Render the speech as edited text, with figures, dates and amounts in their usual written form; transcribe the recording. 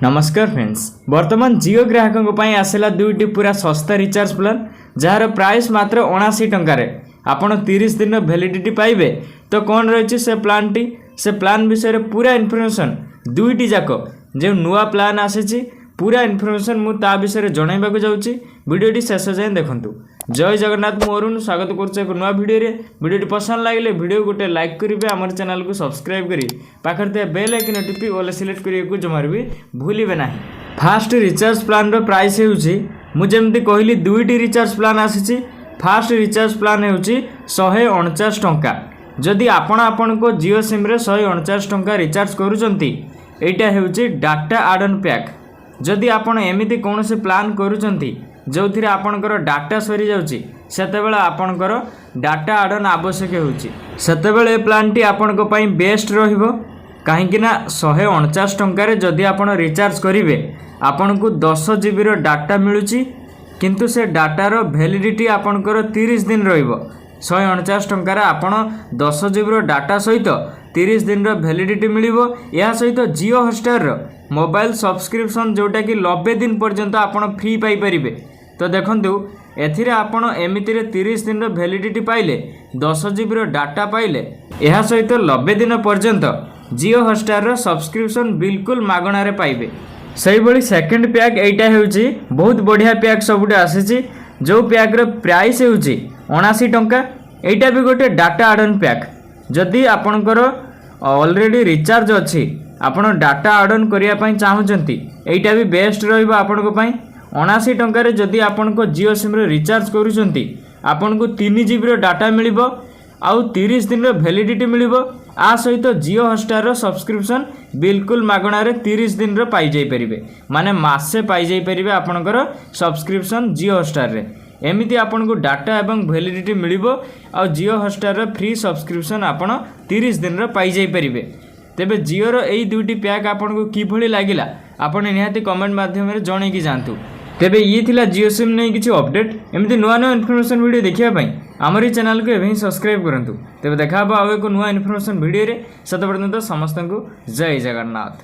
नमस्कार फ्रेंड्स, वर्तमान जियो ग्राहकों आसला दुईटी पूरा सस्ता रिचार्ज प्लान जार प्राइस मात्र 79 टंकार आपण 30 दिन वैलिडिटी पाइबे। तो कौन रही से प्लान टी से प्लान विषय पूरा इनफॉरमेशन दुईटी जाक जो नुआ प्लान आसी पूरा इनफॉरमेशन मु ता विषय जनवाक जाऊँगी। वीडियोटी शेष जाए देखूँ। जय जगन्नाथ, मु अरुण स्वागत करुच्चे एक नुआ वीडियो पसंद लगे वीडियो गोटे लाइक करेंगे, आम चैनल को सब्सक्राइब करी पाखे बेल आइकन टिपी ऑल सिलेक्ट करने जमार भी भूलिए ना। फास्ट रिचार्ज प्लान रो प्राइस होमती कहली दुईटी रिचार्ज प्लान आसी। फास्ट रिचार्ज प्लान हो 149 टंका। जदि आपण को जियो सिम रे 149 टंका recharge करूचंती, Etah हेउची data odd on pack. जदि आपण एमिति कौन से प्लान करूचंती जो थी आपणकर डाटा सरी जाउची, सेतेबेले आपणकर डाटा आड ऑन आवश्यक होउची, सेतेबेले ए प्लान टी आपण को पई बेस्ट रहिबो। काहेकि ना 149 टंका रे जदि आपण रिचार्ज करिवे आपण को 10 जीबी रो डाटा मिलुची, किंतु से डाटार वैलिडिटी आपणकर 30 दिन रहिबो। 149 टंकार आपण 10 जीबी रो डाटा सहित 30 दिन रो वैलिडिटी मिलिबो। या सहित जियो हॉटस्टार रो मोबाइल सब्सक्रिप्शन जोटा कि 90 दिन पर्यंत आपण फ्री पाई परिबे। तो देखंतु एथिरे आपण एमितिरे 30 दिन रो वैलिडिटी पाइले, 10 जीबी रो डाटा पाइले, या सहित 90 दिन पर्यंत जियो हॉटस्टार रो सब्सक्रिप्शन बिल्कुल मागणा रे पाइबे। सही बड़ी सेकंड पैक एटा हेउची बहुत बढ़िया पैक सबुटे आसीची। जो पैक रो प्राइस हेउची 79 टंका। एटा भी गोटे डाटा आड ऑन पैक। जदि आपणकर ऑलरेडी रिचार्ज अच्छी आपण डाटा आड ऑन करिया पई चाहुचंती, एटा भी बेस्ट रहइबो आपण को पई। 79 टंका रे जदि आपण को जियो सिम रे रिचार्ज करूचंती, आपण को 3 जीबी रो डाटा मिलिबो आउ 30 दिन रो वैलिडिटी मिलिबो। आ सहित जियो हॉटस्टार रो सब्सक्रिप्शन बिल्कुल मागणा रे 30 दिन रो पाई जाई परिबे, माने मासे पाई जाई परिबे आपणकर सब्सक्रिप्शन जियो हॉटस्टार रे। एमिति आपन को डाटा एवं वैलिडिटी मिलिबो आ जियो हॉटस्टार रो फ्री सब्सक्रिप्शन आपण 30 दिन रो पाई जाई परिबे। तेबे जियो रो एई दुईटी पैक आपन को कि भली लागिला आपण निहाती कमेंट माध्यम रे जणे की जानतु। तेबे ये थिला जियो सिम नै किछि अपडेट। एमिति नुआ नुआ इन्फॉर्मेशन वीडियो देखिया पई हमरी चैनल को एबे ही सब्सक्राइब करंतु। तेबे देखा बा आ एको नुआ इन्फॉर्मेशन वीडियो रे। सत पर्यंत समस्त को जय जगन्नाथ।